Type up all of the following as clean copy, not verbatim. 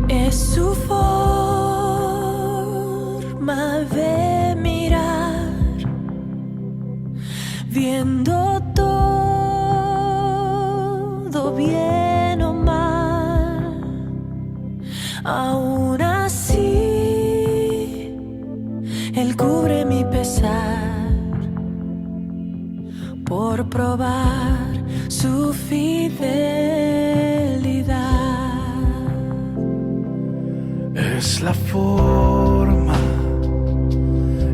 Es su forma de mirar, viendo todo bien o mal. Aún así, Él cubre mi pesar por probar su fidelidad. Es la forma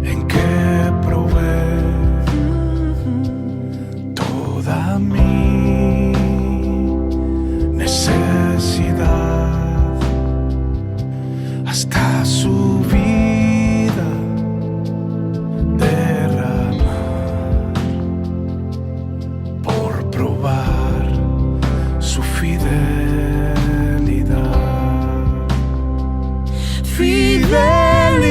en que provee toda mi necesidad, hasta su vida derramar por probar su fidelidad. Fidelidad.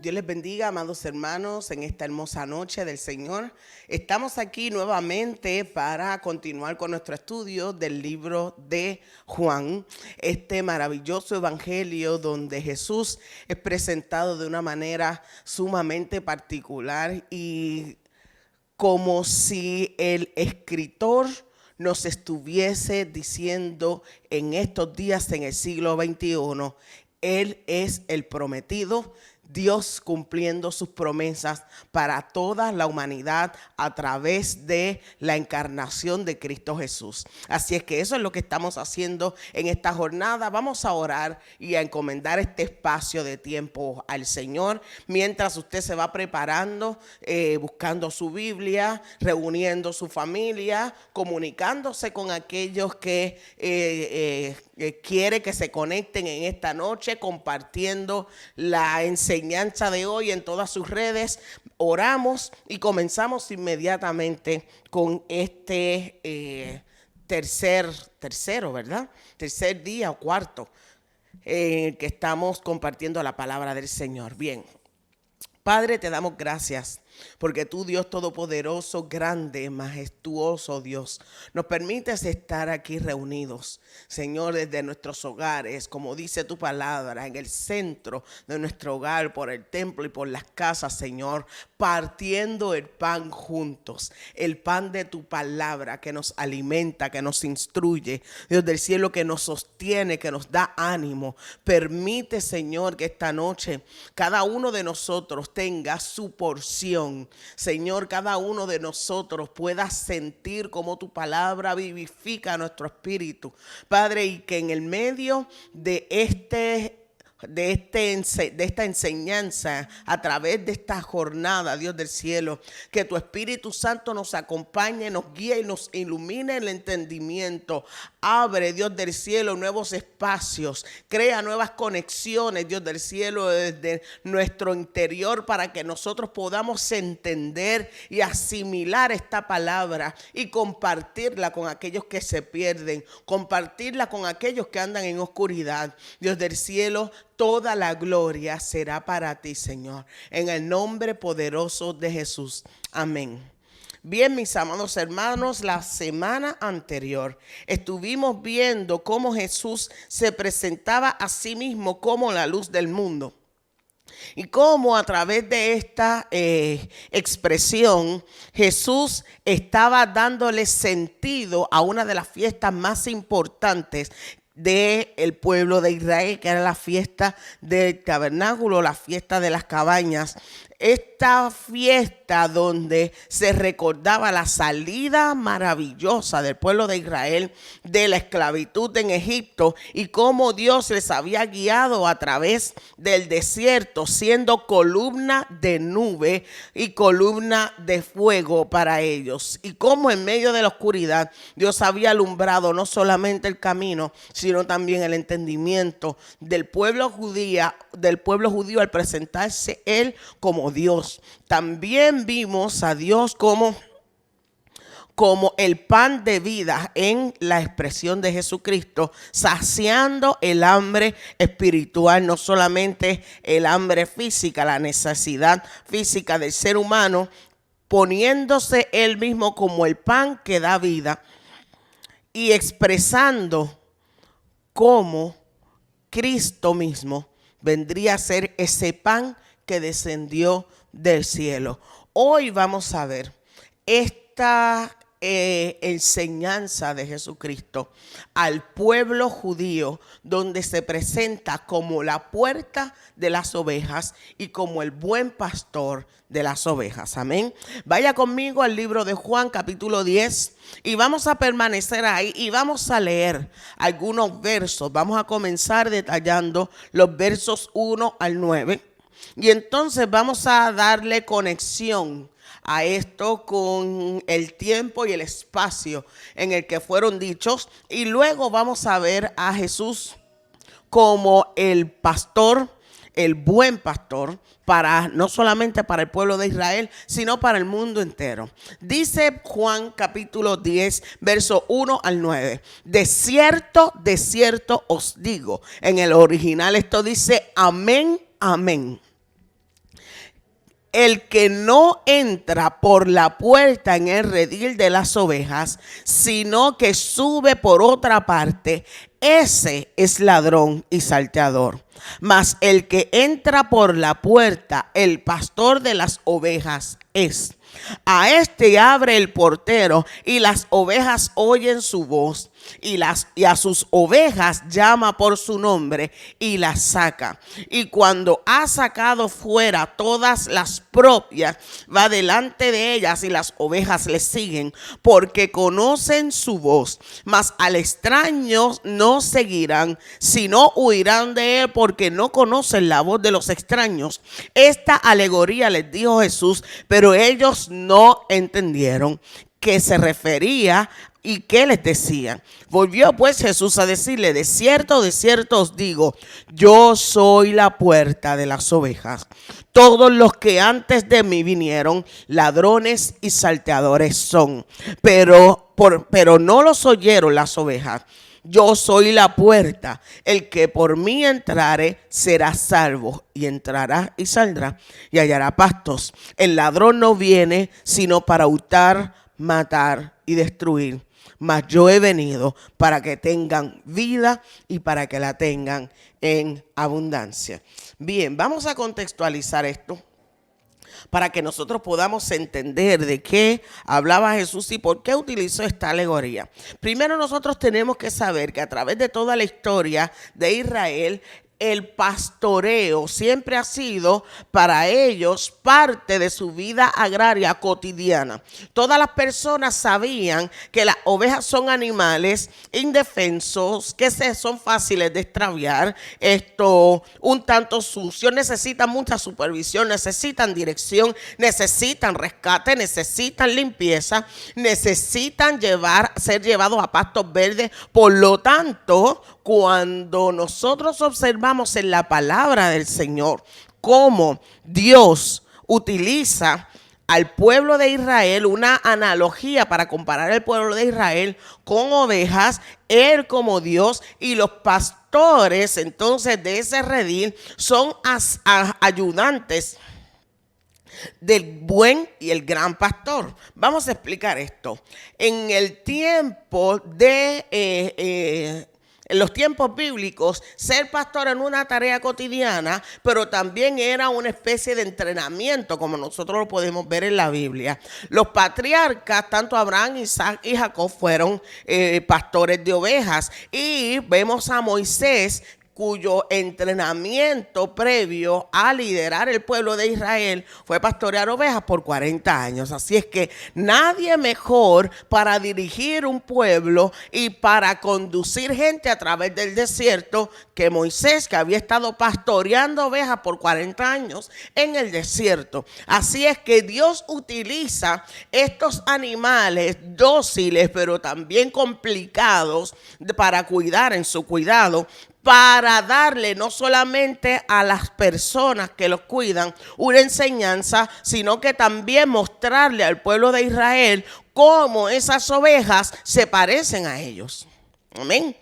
Dios les bendiga, amados hermanos, en esta hermosa noche del Señor. Estamos aquí nuevamente para continuar con nuestro estudio del libro de Juan, este maravilloso evangelio donde Jesús es presentado de una manera sumamente particular y como si el escritor nos estuviese diciendo en estos días en el siglo XXI, Él es el prometido, Dios cumpliendo sus promesas para toda la humanidad a través de la encarnación de Cristo Jesús. Así es que eso es lo que estamos haciendo en esta jornada. Vamos a orar y a encomendar este espacio de tiempo al Señor mientras usted se va preparando, buscando su Biblia, reuniendo su familia, comunicándose con aquellos que quiere que se conecten en esta noche, compartiendo la enseñanza de hoy en todas sus redes. Oramos y comenzamos inmediatamente con este tercero, ¿verdad? Tercer día o cuarto que estamos compartiendo la palabra del Señor. Bien, Padre, te damos gracias porque tú, Dios todopoderoso, grande, majestuoso Dios, nos permites estar aquí reunidos, Señor, desde nuestros hogares, como dice tu palabra, en el centro de nuestro hogar, por el templo y por las casas, Señor, partiendo el pan juntos, el pan de tu palabra que nos alimenta, que nos instruye, Dios del cielo, que nos sostiene, que nos da ánimo. Permite, Señor, que esta noche cada uno de nosotros tenga su porción. Señor, cada uno de nosotros pueda sentir cómo tu palabra vivifica nuestro espíritu, Padre, y que en el medio de esta enseñanza, a través de esta jornada, Dios del cielo, que tu Espíritu Santo nos acompañe, nos guíe y nos ilumine el entendimiento. Abre, Dios del cielo, nuevos espacios, crea nuevas conexiones, Dios del cielo, desde nuestro interior, para que nosotros podamos entender y asimilar esta palabra y compartirla con aquellos que se pierden, compartirla con aquellos que andan en oscuridad. Dios del cielo, toda la gloria será para ti, Señor, en el nombre poderoso de Jesús. Amén. Bien, mis amados hermanos, la semana anterior estuvimos viendo cómo Jesús se presentaba a sí mismo como la luz del mundo. Y cómo a través de esta expresión Jesús estaba dándole sentido a una de las fiestas más importantes del pueblo de Israel, que era la fiesta del tabernáculo, la fiesta de las cabañas. Esta fiesta donde se recordaba la salida maravillosa del pueblo de Israel de la esclavitud en Egipto y cómo Dios les había guiado a través del desierto, siendo columna de nube y columna de fuego para ellos. Y cómo en medio de la oscuridad Dios había alumbrado no solamente el camino, sino también el entendimiento del pueblo judío al presentarse Él como Dios. También vimos a Dios como el pan de vida en la expresión de Jesucristo, saciando el hambre espiritual, no solamente el hambre física, la necesidad física del ser humano, poniéndose Él mismo como el pan que da vida y expresando cómo Cristo mismo vendría a ser ese pan que descendió del cielo. Hoy vamos a ver esta enseñanza de Jesucristo al pueblo judío, donde se presenta como la puerta de las ovejas y como el buen pastor de las ovejas. Amén. Vaya conmigo al libro de Juan, capítulo 10, y vamos a permanecer ahí y vamos a leer algunos versos. Vamos a comenzar detallando los versos 1 al 9. Y entonces vamos a darle conexión a esto con el tiempo y el espacio en el que fueron dichos. Y luego vamos a ver a Jesús como el pastor, el buen pastor, no solamente para el pueblo de Israel, sino para el mundo entero. Dice Juan capítulo 10, verso 1 al 9. De cierto os digo. En el original esto dice amén, amén. el que no entra por la puerta en el redil de las ovejas, sino que sube por otra parte, ese es ladrón y salteador. Mas el que entra por la puerta, el pastor de las ovejas es. A este abre el portero y las ovejas oyen su voz y a sus ovejas llama por su nombre y las saca. Y cuando ha sacado fuera todas las propias, va delante de ellas y las ovejas le siguen porque conocen su voz. Mas al extraño no seguirán, sino huirán de él porque no conocen la voz de los extraños. Esta alegoría les dijo Jesús, pero ellos no entendieron que se refería y qué les decía. Volvió pues Jesús a decirle: de cierto os digo, yo soy la puerta de las ovejas. Todos los que antes de mí vinieron, ladrones y salteadores son, pero no los oyeron las ovejas. Yo soy la puerta, el que por mí entrare será salvo, y entrará y saldrá y hallará pastos. El ladrón no viene sino para hurtar, matar y destruir. Mas yo he venido para que tengan vida y para que la tengan en abundancia. Bien, vamos a contextualizar esto para que nosotros podamos entender de qué hablaba Jesús y por qué utilizó esta alegoría. Primero, nosotros tenemos que saber que a través de toda la historia de Israel, el pastoreo siempre ha sido para ellos parte de su vida agraria cotidiana. Todas las personas sabían que las ovejas son animales indefensos, que son fáciles de extraviar, un tanto sucios, necesitan mucha supervisión, necesitan dirección, necesitan rescate, necesitan limpieza, necesitan ser llevados a pastos verdes. Por lo tanto, cuando nosotros observamos en la palabra del Señor cómo Dios utiliza al pueblo de Israel, una analogía para comparar al pueblo de Israel con ovejas, Él como Dios y los pastores entonces de ese redil son ayudantes del buen y el gran pastor. Vamos a explicar esto. En el tiempo en los tiempos bíblicos, ser pastor era una tarea cotidiana, pero también era una especie de entrenamiento, como nosotros lo podemos ver en la Biblia. Los patriarcas, tanto Abraham, Isaac y Jacob, fueron pastores de ovejas. Y vemos a Moisés, cuyo entrenamiento previo a liderar el pueblo de Israel fue pastorear ovejas por 40 años. Así es que nadie mejor para dirigir un pueblo y para conducir gente a través del desierto que Moisés, que había estado pastoreando ovejas por 40 años en el desierto. Así es que Dios utiliza estos animales dóciles, pero también complicados para cuidar en su cuidado, para darle no solamente a las personas que los cuidan una enseñanza, sino que también mostrarle al pueblo de Israel cómo esas ovejas se parecen a ellos. Amén.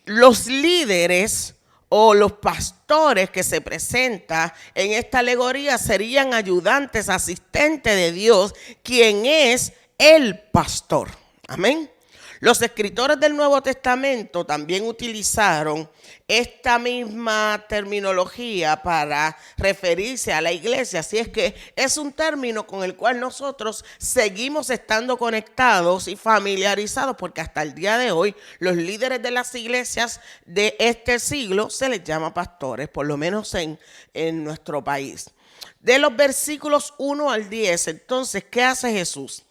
Los líderes o los pastores que se presentan en esta alegoría serían ayudantes, asistentes de Dios, quien es el pastor. Amén. Los escritores del Nuevo Testamento también utilizaron esta misma terminología para referirse a la iglesia. Así es que es un término con el cual nosotros seguimos estando conectados y familiarizados, porque hasta el día de hoy los líderes de las iglesias de este siglo se les llama pastores, por lo menos en nuestro país. De los versículos 1 al 10, entonces, ¿qué hace Jesús?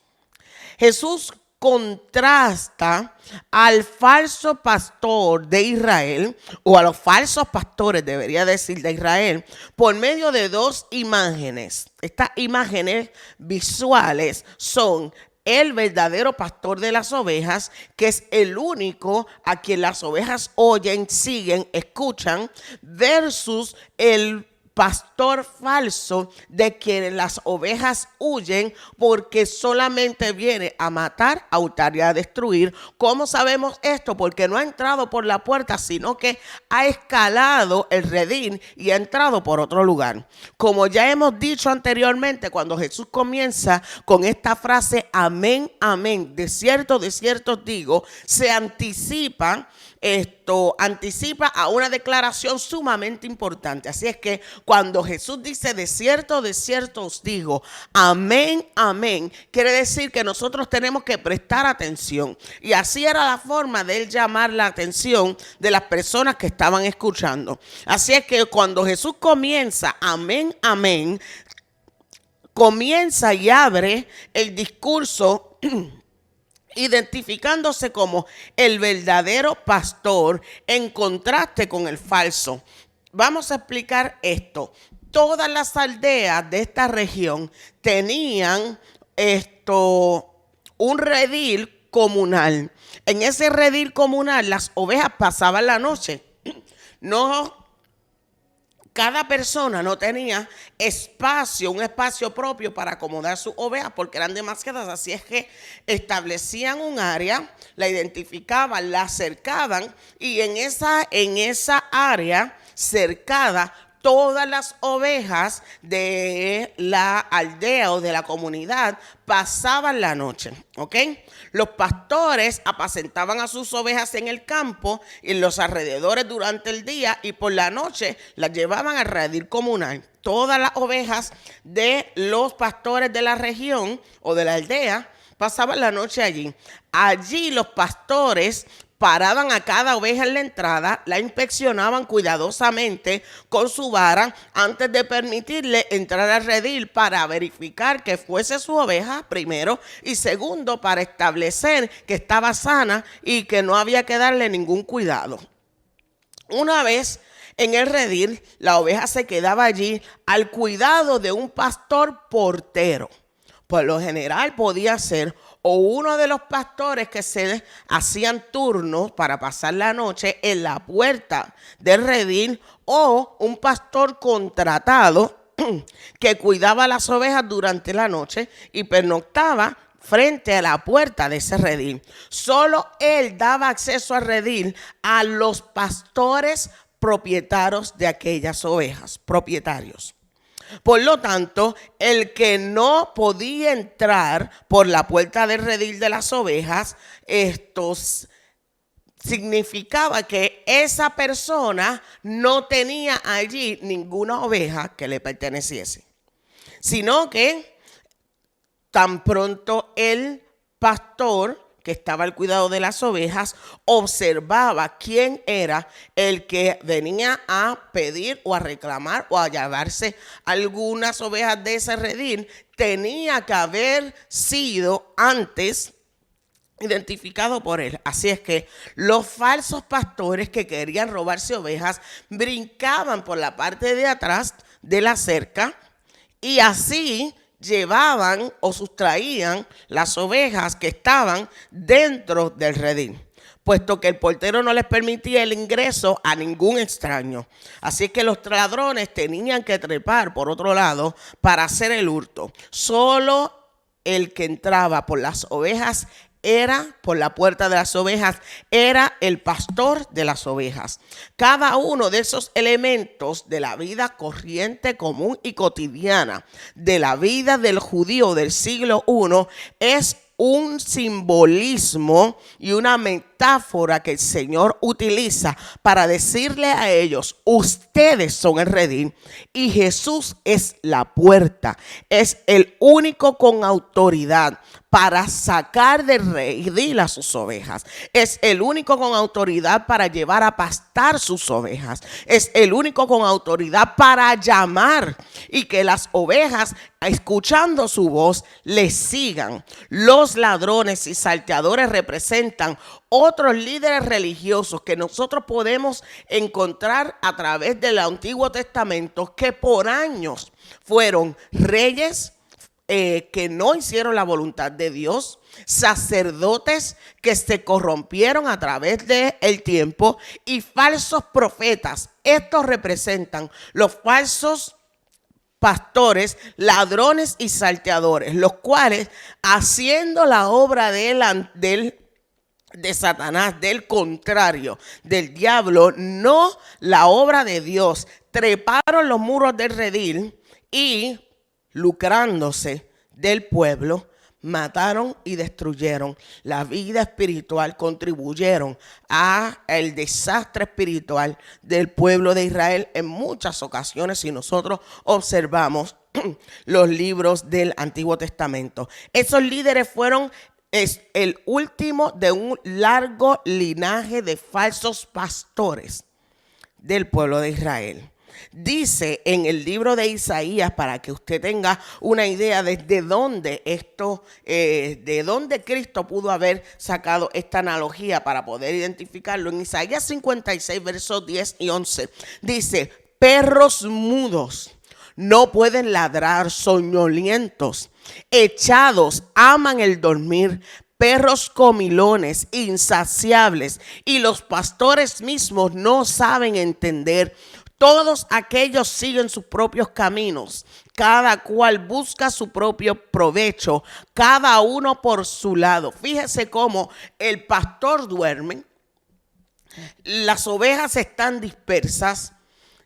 Jesús contrasta al falso pastor de Israel, o a los falsos pastores, debería decir, de Israel, por medio de dos imágenes. Estas imágenes visuales son el verdadero pastor de las ovejas, que es el único a quien las ovejas oyen, siguen, escuchan, versus el pastor falso de quien las ovejas huyen porque solamente viene a matar, a hurtar y a destruir. ¿Cómo sabemos esto? Porque no ha entrado por la puerta, sino que ha escalado el redil y ha entrado por otro lugar. Como ya hemos dicho anteriormente, cuando Jesús comienza con esta frase, amén, amén, de cierto os digo, se anticipa a una declaración sumamente importante. Así es que cuando Jesús dice de cierto os digo, amén, amén, quiere decir que nosotros tenemos que prestar atención. Y así era la forma de él llamar la atención de las personas que estaban escuchando. Así es que cuando Jesús comienza, amén, amén, comienza y abre el discurso identificándose como el verdadero pastor en contraste con el falso. Vamos a explicar esto. Todas las aldeas de esta región tenían un redil comunal. En ese redil comunal las ovejas pasaban la noche. Cada persona no tenía un espacio propio para acomodar sus ovejas porque eran demasiadas. Así es que establecían un área, la identificaban, la cercaban y en esa área cercada todas las ovejas de la aldea o de la comunidad pasaban la noche, ¿ok? Los pastores apacentaban a sus ovejas en el campo y en los alrededores durante el día y por la noche las llevaban al redil comunal. Todas las ovejas de los pastores de la región o de la aldea pasaban la noche allí. Allí los pastores paraban a cada oveja en la entrada, la inspeccionaban cuidadosamente con su vara antes de permitirle entrar al redil para verificar que fuese su oveja primero y segundo para establecer que estaba sana y que no había que darle ningún cuidado. Una vez en el redil, la oveja se quedaba allí al cuidado de un pastor portero. Por lo general podía ser o uno de los pastores que se hacían turnos para pasar la noche en la puerta del redil o un pastor contratado que cuidaba las ovejas durante la noche y pernoctaba frente a la puerta de ese redil. Solo él daba acceso al redil a los pastores propietarios de aquellas ovejas, propietarios. Por lo tanto, el que no podía entrar por la puerta del redil de las ovejas, esto significaba que esa persona no tenía allí ninguna oveja que le perteneciese, sino que tan pronto el pastor que estaba al cuidado de las ovejas, observaba quién era el que venía a pedir o a reclamar o a llevarse algunas ovejas de ese redil, tenía que haber sido antes identificado por él. Así es que los falsos pastores que querían robarse ovejas brincaban por la parte de atrás de la cerca y así llevaban o sustraían las ovejas que estaban dentro del redil, puesto que el portero no les permitía el ingreso a ningún extraño. Así que los ladrones tenían que trepar por otro lado para hacer el hurto. Solo el que entraba por las ovejas por la puerta de las ovejas, era el pastor de las ovejas. Cada uno de esos elementos de la vida corriente, común y cotidiana, de la vida del judío del siglo I, es un simbolismo y una metáfora que el Señor utiliza para decirle a ellos: ustedes son el redil y Jesús es la puerta. Es el único con autoridad para sacar del redil a sus ovejas. Es el único con autoridad para llevar a pastar sus ovejas. Es el único con autoridad para llamar y que las ovejas, escuchando su voz, le sigan. Los ladrones y salteadores representan otros líderes religiosos que nosotros podemos encontrar a través del Antiguo Testamento, que por años fueron reyes que no hicieron la voluntad de Dios, sacerdotes que se corrompieron a través del tiempo y falsos profetas. Estos representan los falsos pastores, ladrones y salteadores, los cuales, haciendo la obra de Satanás, del contrario, del diablo, no la obra de Dios, treparon los muros del redil y, lucrándose del pueblo, mataron y destruyeron la vida espiritual, contribuyeron al desastre espiritual del pueblo de Israel en muchas ocasiones si nosotros observamos los libros del Antiguo Testamento. Esos líderes fueron el último de un largo linaje de falsos pastores del pueblo de Israel. Dice en el libro de Isaías, para que usted tenga una idea de dónde Cristo pudo haber sacado esta analogía para poder identificarlo. En Isaías 56, versos 10 y 11, dice: perros mudos no pueden ladrar, soñolientos, echados, aman el dormir, perros comilones, insaciables, y los pastores mismos no saben entender. Todos aquellos siguen sus propios caminos, cada cual busca su propio provecho, cada uno por su lado. Fíjese cómo el pastor duerme, las ovejas están dispersas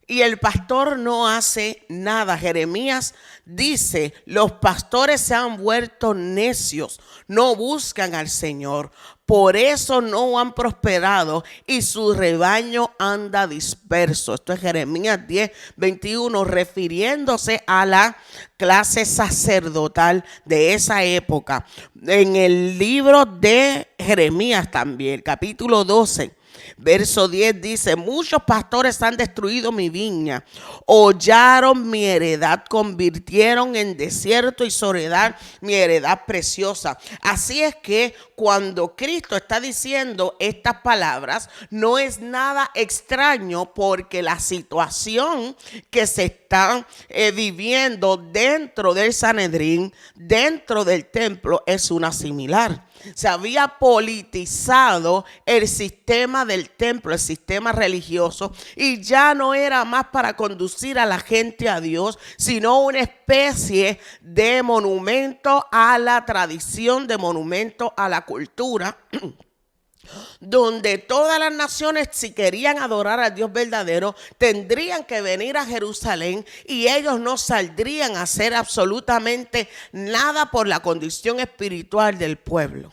y el pastor no hace nada. Jeremías dice: los pastores se han vuelto necios, no buscan al Señor. Por eso no han prosperado y su rebaño anda disperso. Esto es Jeremías 10, 21, refiriéndose a la clase sacerdotal de esa época. En el libro de Jeremías también, capítulo 12, verso 10 dice: muchos pastores han destruido mi viña, hollaron mi heredad, convirtieron en desierto y soledad mi heredad preciosa. Así es que cuando Cristo está diciendo estas palabras, no es nada extraño, porque la situación que se está viviendo dentro del Sanedrín, dentro del templo, es una similar. Se había politizado el sistema del templo, el sistema religioso, y ya no era más para conducir a la gente a Dios, sino una especie de monumento a la tradición, de monumento a la cultura, donde todas las naciones, si querían adorar al Dios verdadero, tendrían que venir a Jerusalén, y ellos no saldrían a hacer absolutamente nada por la condición espiritual del pueblo.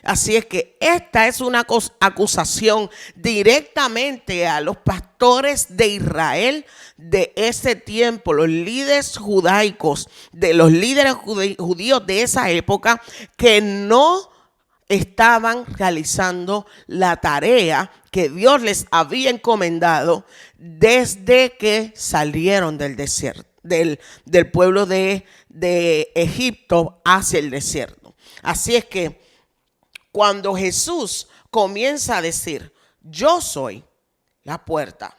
Así es que esta es una acusación directamente a los pastores de Israel de ese tiempo, los líderes judaicos, de los líderes judíos de esa época, que no estaban realizando la tarea que Dios les había encomendado desde que salieron del desierto, del pueblo de Egipto hacia el desierto. Así es que cuando Jesús comienza a decir: yo soy la puerta,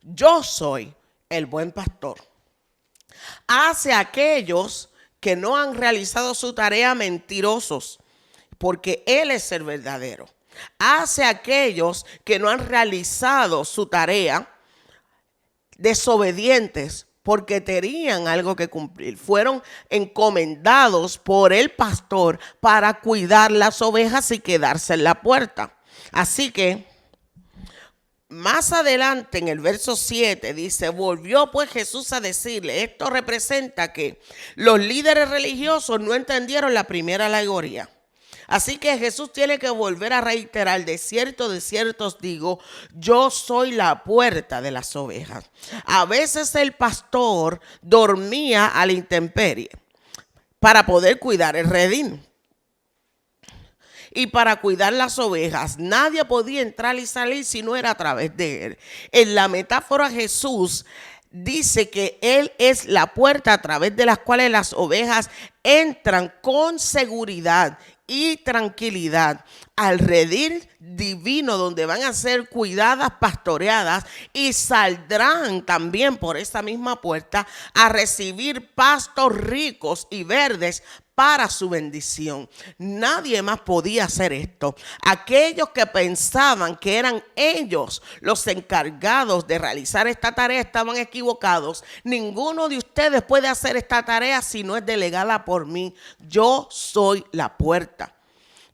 yo soy el buen pastor, hace a aquellos que no han realizado su tarea mentirosos, porque Él es el verdadero. Hace a aquellos que no han realizado su tarea desobedientes, porque tenían algo que cumplir. Fueron encomendados por el pastor para cuidar las ovejas y quedarse en la puerta. Así que más adelante en el verso 7 dice: volvió pues Jesús a decirle. Esto representa que los líderes religiosos no entendieron la primera alegoría. Así que Jesús tiene que volver a reiterar: de cierto os digo, yo soy la puerta de las ovejas. A veces el pastor dormía a la intemperie para poder cuidar el redil. Y para cuidar las ovejas, nadie podía entrar y salir si no era a través de él. En la metáfora, Jesús dice que Él es la puerta a través de las cuales las ovejas entran con seguridad y tranquilidad al redil divino, donde van a ser cuidadas, pastoreadas, y saldrán también por esa misma puerta a recibir pastos ricos y verdes para su bendición. Nadie más podía hacer esto. Aquellos que pensaban que eran ellos los encargados de realizar esta tarea estaban equivocados. Ninguno de ustedes puede hacer esta tarea si no es delegada por mí. Yo soy la puerta.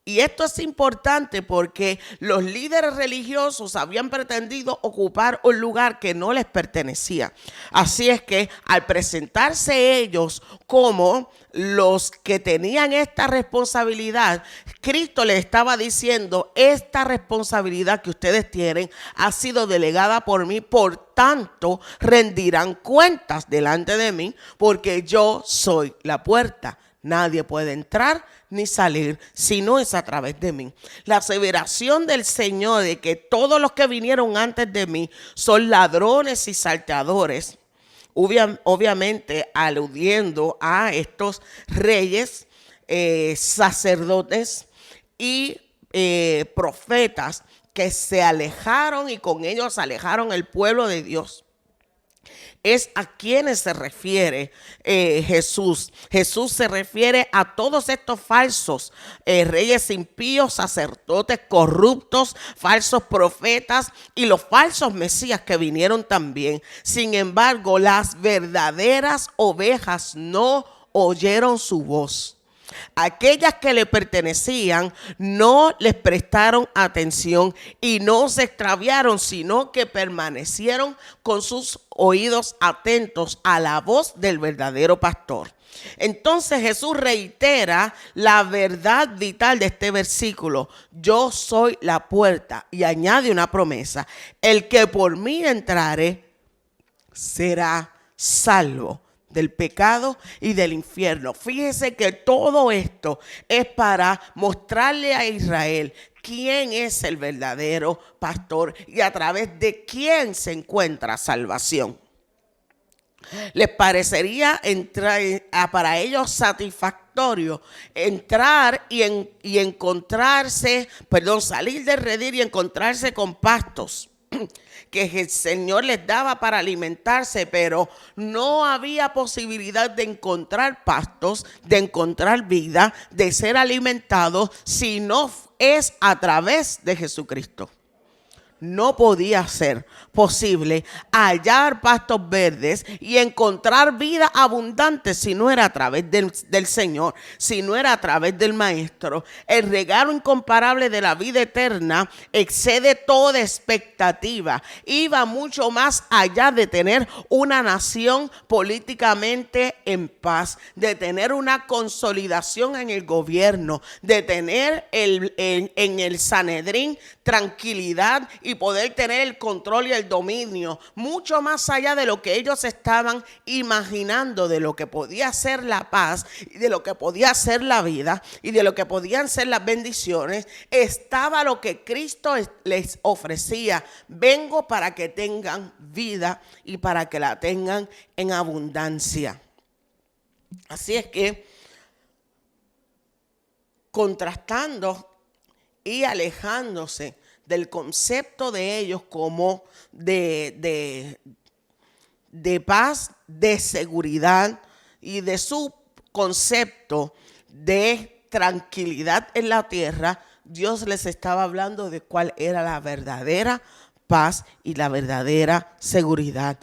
Y esto es importante porque los líderes religiosos habían pretendido ocupar un lugar que no les pertenecía. Así es que al presentarse ellos como los que tenían esta responsabilidad, Cristo les estaba diciendo: esta responsabilidad que ustedes tienen ha sido delegada por mí, por tanto rendirán cuentas delante de mí, porque yo soy la puerta. Nadie puede entrar ni salir si no es a través de mí. La aseveración del Señor de que todos los que vinieron antes de mí son ladrones y salteadores, obviamente aludiendo a estos reyes, sacerdotes y profetas que se alejaron y con ellos alejaron el pueblo de Dios. Es a quienes se refiere Jesús. Jesús se refiere a todos estos falsos reyes impíos, sacerdotes corruptos, falsos profetas y los falsos mesías que vinieron también. Sin embargo, las verdaderas ovejas no oyeron su voz. Aquellas que le pertenecían no les prestaron atención y no se extraviaron, sino que permanecieron con sus oídos atentos a la voz del verdadero pastor. Entonces Jesús reitera la verdad vital de este versículo: yo soy la puerta, y añade una promesa: el que por mí entrare será salvo del pecado y del infierno. Fíjese que todo esto es para mostrarle a Israel quién es el verdadero pastor y a través de quién se encuentra salvación. Les parecería para ellos satisfactorio entrar y encontrarse, salir del redil y encontrarse con pastos que el Señor les daba para alimentarse, pero no había posibilidad de encontrar pastos, de encontrar vida, de ser alimentados, si no es a través de Jesucristo. No podía ser posible hallar pastos verdes y encontrar vida abundante si no era a través del Señor, si no era a través del Maestro. El regalo incomparable de la vida eterna excede toda expectativa. Iba mucho más allá de tener una nación políticamente en paz, de tener una consolidación en el gobierno, de tener en el Sanedrín tranquilidad y poder tener el control y el dominio, mucho más allá de lo que ellos estaban imaginando, de lo que podía ser la paz y de lo que podía ser la vida y de lo que podían ser las bendiciones. Estaba lo que Cristo les ofrecía: vengo para que tengan vida y para que la tengan en abundancia. Así es que, contrastando y alejándose del concepto de ellos como de paz, de seguridad y de su concepto de tranquilidad en la tierra, Dios les estaba hablando de cuál era la verdadera paz y la verdadera seguridad,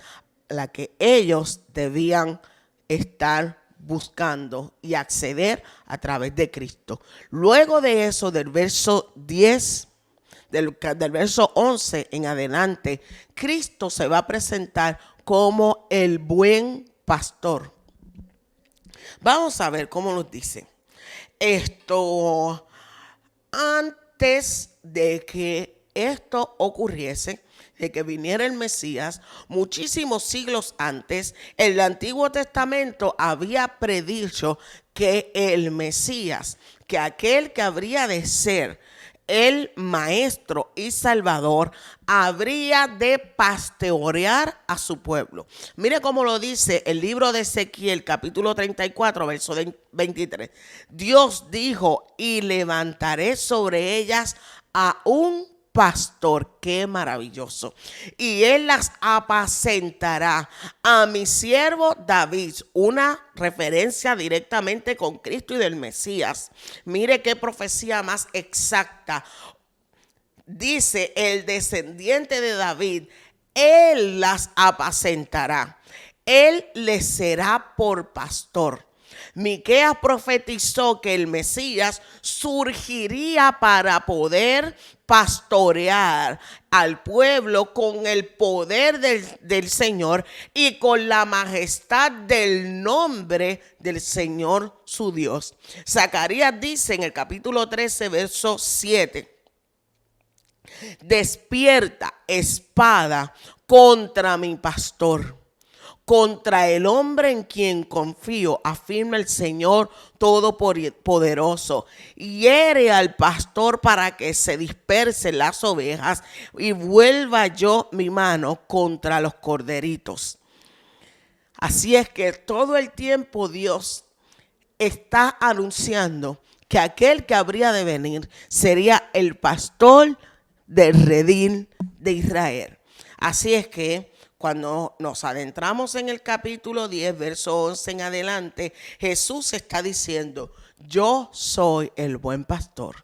la que ellos debían estar buscando y acceder a través de Cristo. Luego de eso, del verso 10, del verso 11 en adelante, Cristo se va a presentar como el buen pastor. Vamos a ver cómo nos dice esto. Antes de que esto ocurriese, de que viniera el Mesías, muchísimos siglos antes, el Antiguo Testamento había predicho que el Mesías, que aquel que habría de ser el Maestro y Salvador, habría de pastorear a su pueblo. Mire cómo lo dice el libro de Ezequiel, capítulo 34, verso 23. Dios dijo: y levantaré sobre ellas a un pastor. Qué maravilloso. Y él las apacentará a mi siervo David. Una referencia directamente con Cristo y del Mesías. Mire qué profecía más exacta. Dice el descendiente de David, él las apacentará. Él les será por pastor. Miqueas profetizó que el Mesías surgiría para poder pastorear al pueblo con el poder del Señor y con la majestad del nombre del Señor su Dios. Zacarías dice en el capítulo 13, verso 7. Despierta, espada, contra mi pastor, contra el hombre en quien confío, afirma el Señor Todopoderoso. Hiere al pastor para que se dispersen las ovejas y vuelva yo mi mano contra los corderitos. Así es que todo el tiempo Dios está anunciando que aquel que habría de venir sería el pastor del redil de Israel. Así es que cuando nos adentramos en el capítulo 10, verso 11 en adelante, Jesús está diciendo, yo soy el buen pastor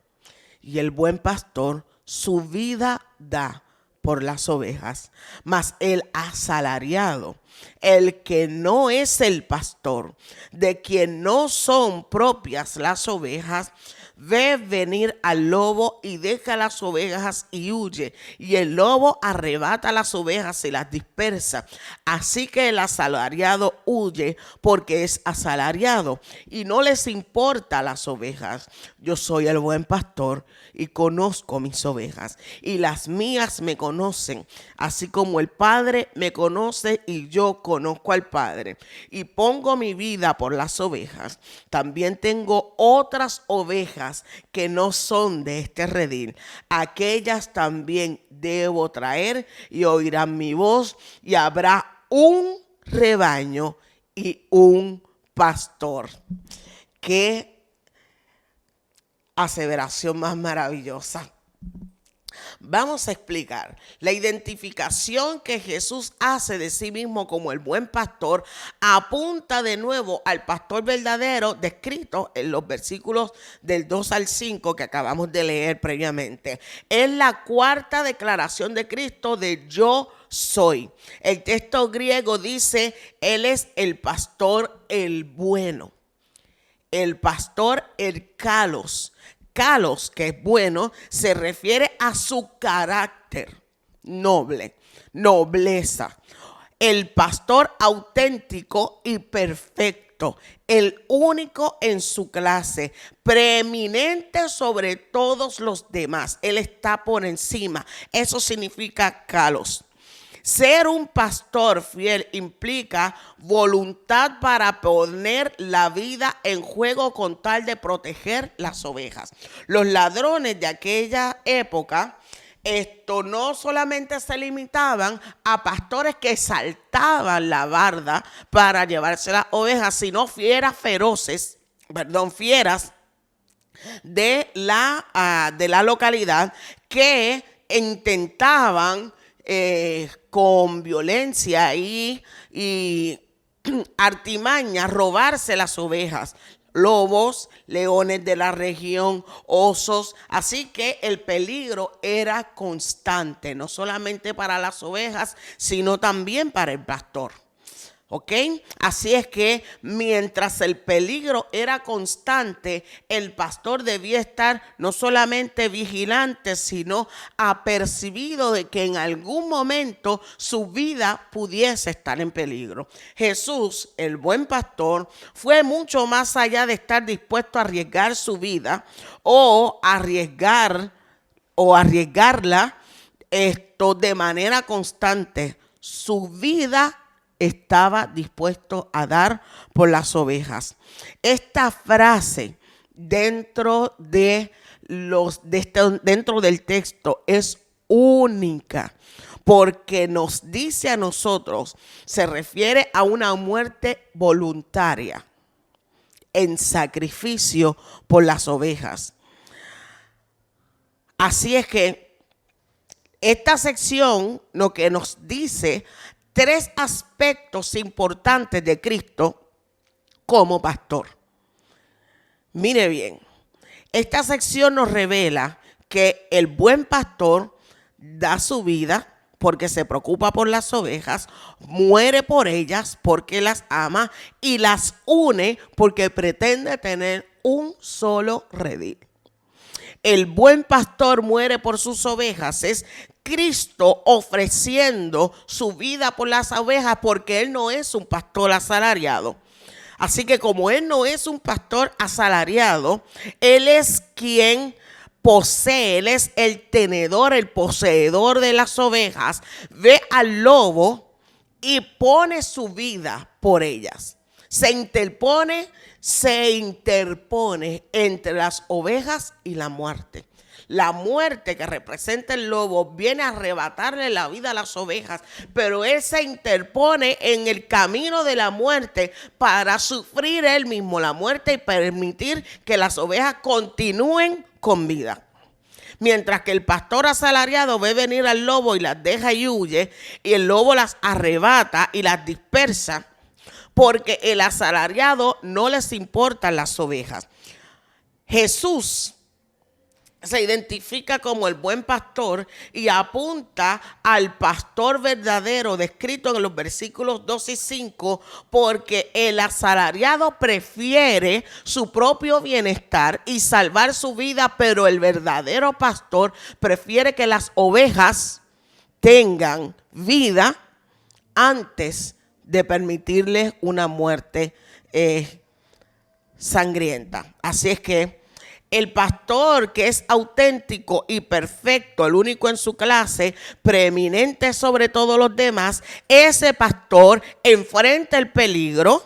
y el buen pastor su vida da por las ovejas, mas el asalariado, el que no es el pastor, de quien no son propias las ovejas, ve venir al lobo y deja las ovejas y huye. Y el lobo arrebata las ovejas y las dispersa. Así que el asalariado huye porque es asalariado y no les importa las ovejas. Yo soy el buen pastor y conozco mis ovejas y las mías me conocen, así como el Padre me conoce y yo conozco al Padre y pongo mi vida por las ovejas. También tengo otras ovejas que no son de este redil. Aquellas también debo traer y oirán mi voz y habrá un rebaño y un pastor. Qué aseveración más maravillosa. Vamos a explicar. La identificación que Jesús hace de sí mismo como el buen pastor apunta de nuevo al pastor verdadero descrito en los versículos del 2 al 5 que acabamos de leer previamente. Es la cuarta declaración de Cristo de yo soy. El texto griego dice, Él es el pastor el bueno. El pastor el kalos. Kalos, que es bueno, se refiere a su carácter noble, nobleza. El pastor auténtico y perfecto, el único en su clase, preeminente sobre todos los demás. Él está por encima. Eso significa kalos. Ser un pastor fiel implica voluntad para poner la vida en juego con tal de proteger las ovejas. Los ladrones de aquella época, no solamente se limitaban a pastores que saltaban la barda para llevarse las ovejas, sino fieras de la localidad que intentaban con violencia y artimaña robarse las ovejas. Lobos, leones de la región, osos. Así que el peligro era constante, no solamente para las ovejas, sino también para el pastor. ¿Ok? Así es que mientras el peligro era constante, el pastor debía estar no solamente vigilante, sino apercibido de que en algún momento su vida pudiese estar en peligro. Jesús, el buen pastor, fue mucho más allá de estar dispuesto a arriesgar su vida o arriesgarla de manera constante. Su vida estaba dispuesto a dar por las ovejas. Esta frase dentro del texto es única porque nos dice a nosotros, se refiere a una muerte voluntaria en sacrificio por las ovejas. Así es que Esta sección lo que nos dice 3 aspectos importantes de Cristo como pastor. Mire bien, esta sección nos revela que el buen pastor da su vida porque se preocupa por las ovejas, muere por ellas porque las ama y las une porque pretende tener un solo redil. El buen pastor muere por sus ovejas. Es Cristo ofreciendo su vida por las ovejas porque Él no es un pastor asalariado. Así que como Él no es un pastor asalariado, Él es quien posee, Él es el tenedor, el poseedor de las ovejas, ve al lobo y pone su vida por ellas. Se interpone entre las ovejas y la muerte. La muerte que representa el lobo viene a arrebatarle la vida a las ovejas, pero Él se interpone en el camino de la muerte para sufrir Él mismo la muerte y permitir que las ovejas continúen con vida. Mientras que el pastor asalariado ve venir al lobo y las deja y huye, y el lobo las arrebata y las dispersa, porque el asalariado no les importan las ovejas. Jesús se identifica como el buen pastor y apunta al pastor verdadero descrito en los versículos 2 y 5, porque el asalariado prefiere su propio bienestar y salvar su vida, pero el verdadero pastor prefiere que las ovejas tengan vida antes de permitirles una muerte sangrienta. Así es que el pastor que es auténtico y perfecto, el único en su clase, preeminente sobre todos los demás, ese pastor enfrenta el peligro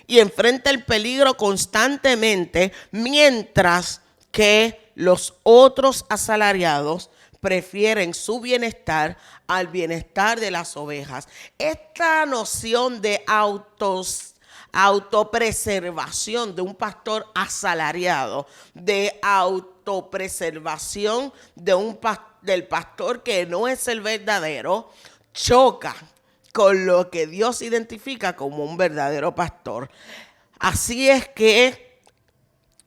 y enfrenta el peligro constantemente, mientras que los otros asalariados prefieren su bienestar al bienestar de las ovejas. Esta noción de autopreservación de un pastor asalariado, de autopreservación del pastor que no es el verdadero, choca con lo que Dios identifica como un verdadero pastor. Así es que,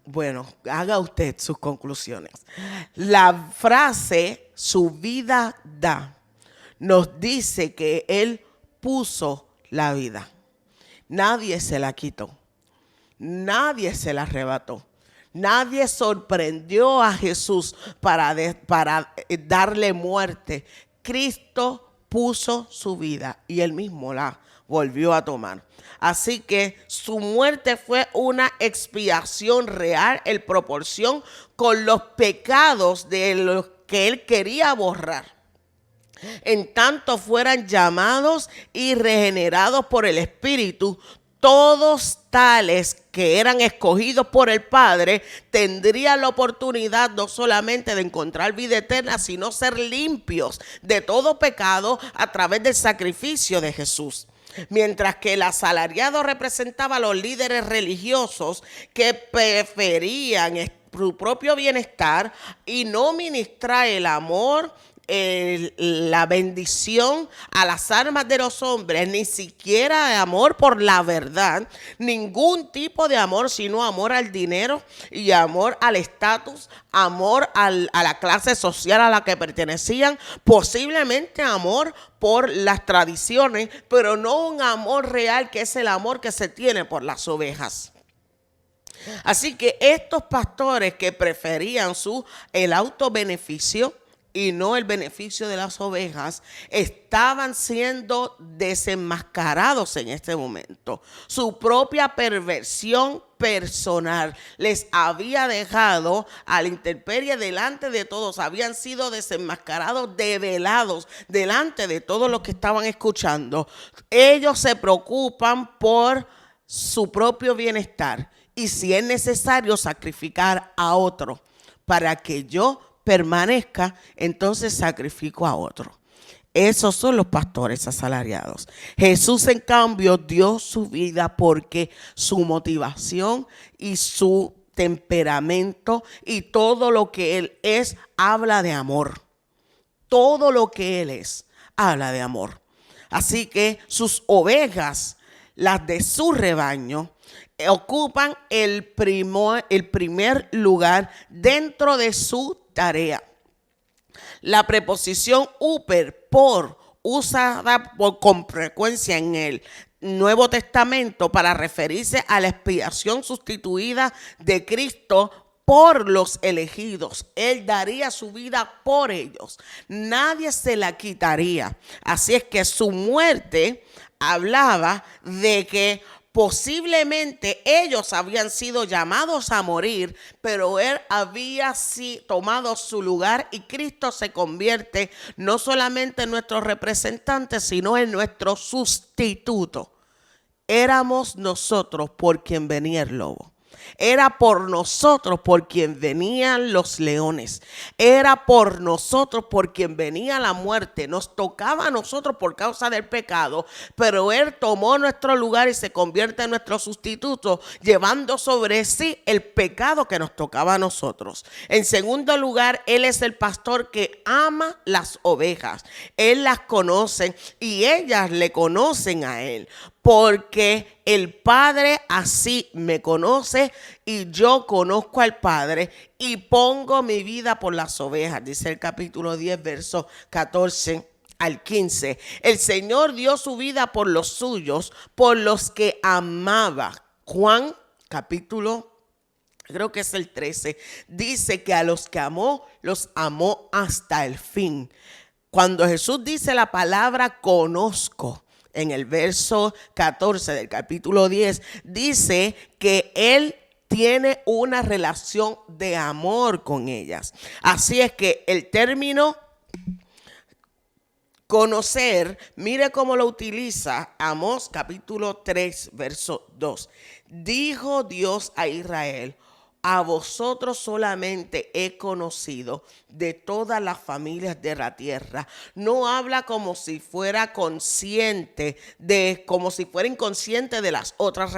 bueno, haga usted sus conclusiones. La frase "su vida da" nos dice que Él puso la vida. Nadie se la quitó, nadie se la arrebató, nadie sorprendió a Jesús para darle muerte. Cristo puso su vida y Él mismo la volvió a tomar. Así que su muerte fue una expiación real en proporción con los pecados de los que Él quería borrar, en tanto fueran llamados y regenerados por el Espíritu. Todos tales que eran escogidos por el Padre tendrían la oportunidad no solamente de encontrar vida eterna, sino ser limpios de todo pecado a través del sacrificio de Jesús. Mientras que el asalariado representaba a los líderes religiosos que preferían su propio bienestar y no ministrar el amor, la bendición a las almas de los hombres, ni siquiera de amor por la verdad, ningún tipo de amor, sino amor al dinero y amor al estatus, amor a la clase social a la que pertenecían, posiblemente amor por las tradiciones, pero no un amor real que es el amor que se tiene por las ovejas. Así que estos pastores que preferían el autobeneficio y no el beneficio de las ovejas, estaban siendo desenmascarados en este momento. Su propia perversión personal les había dejado a la intemperie delante de todos. Habían sido desenmascarados, develados delante de todos los que estaban escuchando. Ellos se preocupan por su propio bienestar y, si es necesario, sacrificar a otro para que yo permanezca, entonces sacrifico a otro. Esos son los pastores asalariados. Jesús, en cambio, dio su vida porque su motivación y su temperamento y todo lo que Él es habla de amor. Todo lo que Él es habla de amor. Así que sus ovejas, las de su rebaño, ocupan el primer lugar dentro de su tarea. La preposición uper, por, usada con frecuencia en el Nuevo Testamento para referirse a la expiación sustituida de Cristo por los elegidos. Él daría su vida por ellos. Nadie se la quitaría. Así es que su muerte hablaba de que posiblemente ellos habían sido llamados a morir, pero Él había tomado su lugar y Cristo se convierte no solamente en nuestro representante, sino en nuestro sustituto. Éramos nosotros por quien venía el lobo. Era por nosotros por quien venían los leones. Era por nosotros por quien venía la muerte. Nos tocaba a nosotros por causa del pecado, pero Él tomó nuestro lugar y se convierte en nuestro sustituto, llevando sobre sí el pecado que nos tocaba a nosotros. En segundo lugar, Él es el pastor que ama las ovejas. Él las conoce y ellas le conocen a Él. Porque el Padre así me conoce y yo conozco al Padre y pongo mi vida por las ovejas, dice el capítulo 10, versos 14 al 15. El Señor dio su vida por los suyos, por los que amaba. Juan, capítulo, creo que es el 13, dice que a los que amó, los amó hasta el fin. Cuando Jesús dice la palabra conozco, en el verso 14 del capítulo 10, dice que Él tiene una relación de amor con ellas. Así es que el término conocer, mire cómo lo utiliza Amós capítulo 3, verso 2. Dijo Dios a Israel: a vosotros solamente he conocido de todas las familias de la tierra. No habla como si fuera consciente como si fuera inconsciente de las otras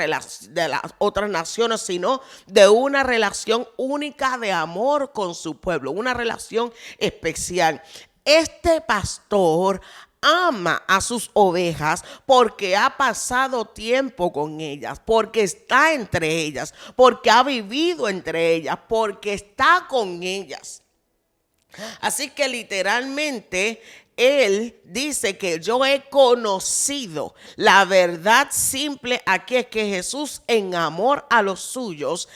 naciones, sino de una relación única de amor con su pueblo, una relación especial. Este pastor ama a sus ovejas porque ha pasado tiempo con ellas, porque está entre ellas, porque ha vivido entre ellas, porque está con ellas. Así que literalmente Él dice que yo he conocido. La verdad simple aquí es que Jesús, en amor a los suyos,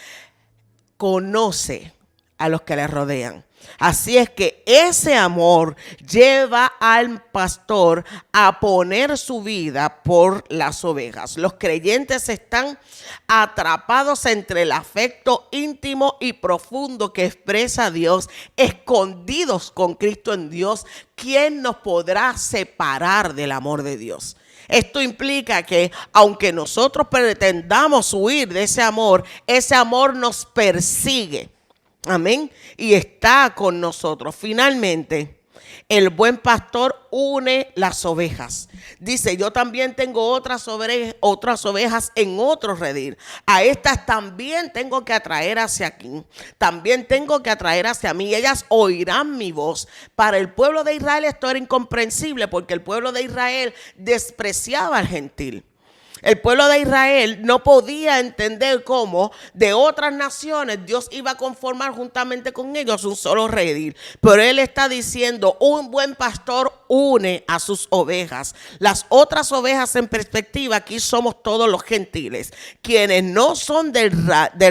conoce a los que le rodean. Así es que ese amor lleva al pastor a poner su vida por las ovejas. Los creyentes están atrapados entre el afecto íntimo y profundo que expresa Dios, escondidos con Cristo en Dios. ¿Quién nos podrá separar del amor de Dios? Esto implica que aunque nosotros pretendamos huir de ese amor nos persigue. Amén. Y está con nosotros. Finalmente, el buen pastor une las ovejas. Dice: yo también tengo otras ovejas en otro redil. A estas también tengo que atraer hacia aquí. También tengo que atraer hacia mí. Ellas oirán mi voz. Para el pueblo de Israel esto era incomprensible, porque el pueblo de Israel despreciaba al gentil. El pueblo de Israel no podía entender cómo de otras naciones Dios iba a conformar juntamente con ellos un solo redil. Pero Él está diciendo: un buen pastor une a sus ovejas. Las otras ovejas, en perspectiva, aquí somos todos los gentiles, quienes no son del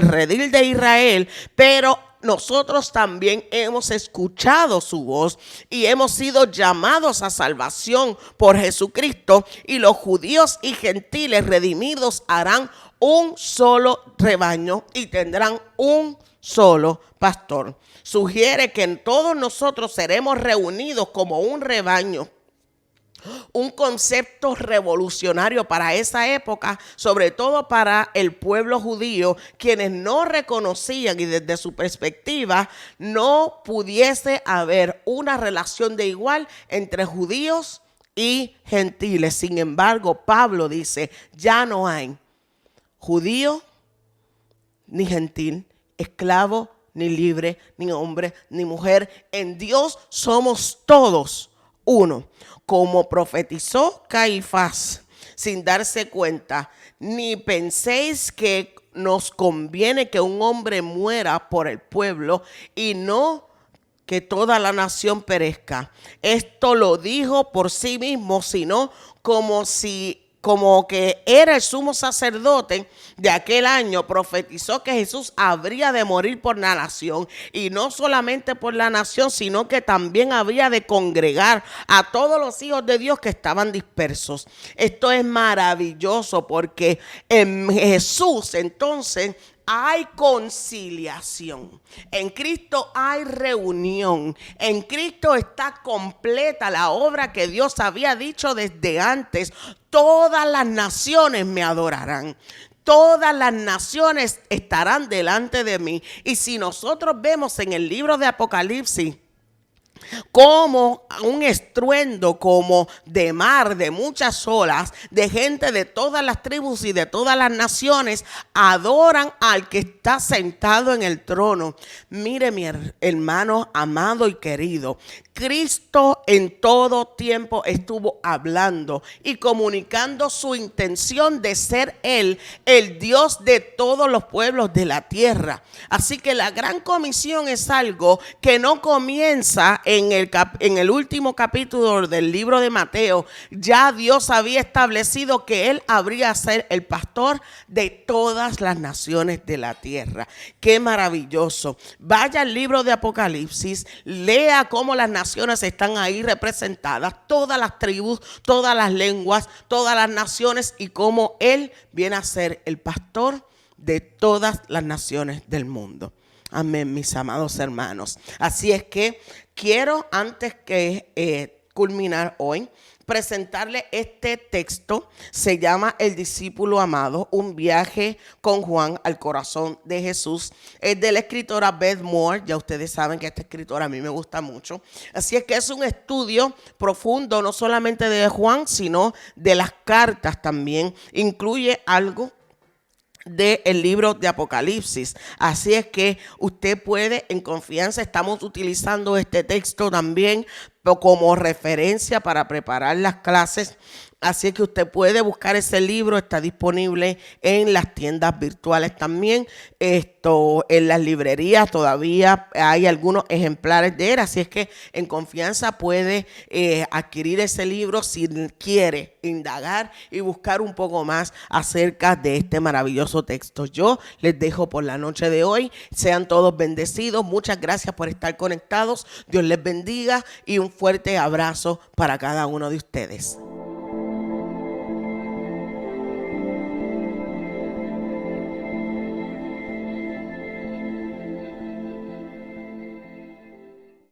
redil de Israel, pero nosotros también hemos escuchado su voz y hemos sido llamados a salvación por Jesucristo, y los judíos y gentiles redimidos harán un solo rebaño y tendrán un solo pastor. Sugiere que en todos nosotros seremos reunidos como un rebaño. Un concepto revolucionario para esa época, sobre todo para el pueblo judío, quienes no reconocían y desde su perspectiva no pudiese haber una relación de igual entre judíos y gentiles. Sin embargo, Pablo dice: ya no hay judío ni gentil, esclavo ni libre, ni hombre, ni mujer. En Dios somos todos uno. Como profetizó Caifás, sin darse cuenta, ni penséis que nos conviene que un hombre muera por el pueblo y no que toda la nación perezca. Esto lo dijo por sí mismo, sino como que era el sumo sacerdote de aquel año, profetizó que Jesús habría de morir por la nación, y no solamente por la nación, sino que también habría de congregar a todos los hijos de Dios que estaban dispersos. Esto es maravilloso, porque en Jesús entonces hay conciliación. En Cristo hay reunión. En Cristo está completa la obra que Dios había dicho desde antes. Todas las naciones me adorarán. Todas las naciones estarán delante de mí. Y si nosotros vemos en el libro de Apocalipsis como un estruendo, como de mar, de muchas olas, de gente de todas las tribus y de todas las naciones, adoran al que está sentado en el trono. Mire, mi hermano amado y querido, Cristo en todo tiempo estuvo hablando y comunicando su intención de ser Él, el Dios de todos los pueblos de la tierra. Así que la gran comisión es algo que no comienza en el último capítulo del libro de Mateo. Ya Dios había establecido que Él habría de ser el pastor de todas las naciones de la tierra. Qué maravilloso. Vaya al libro de Apocalipsis, lea cómo las naciones están ahí representadas, todas las tribus, todas las lenguas, todas las naciones, y cómo Él viene a ser el pastor de todas las naciones del mundo. Amén, mis amados hermanos. Así es que quiero, antes que culminar hoy, presentarle este texto. Se llama El discípulo amado, un viaje con Juan al corazón de Jesús. Es de la escritora Beth Moore. Ya ustedes saben que esta escritora a mí me gusta mucho. Así es que es un estudio profundo, no solamente de Juan, sino de las cartas también. Incluye algo del libro de Apocalipsis. Así es que usted puede, en confianza, estamos utilizando este texto también como referencia para preparar las clases. Así es que usted puede buscar ese libro, está disponible en las tiendas virtuales también. En las librerías todavía hay algunos ejemplares de él. Así es que en confianza puede adquirir ese libro si quiere indagar y buscar un poco más acerca de este maravilloso texto. Yo les dejo por la noche de hoy. Sean todos bendecidos. Muchas gracias por estar conectados. Dios les bendiga y un fuerte abrazo para cada uno de ustedes.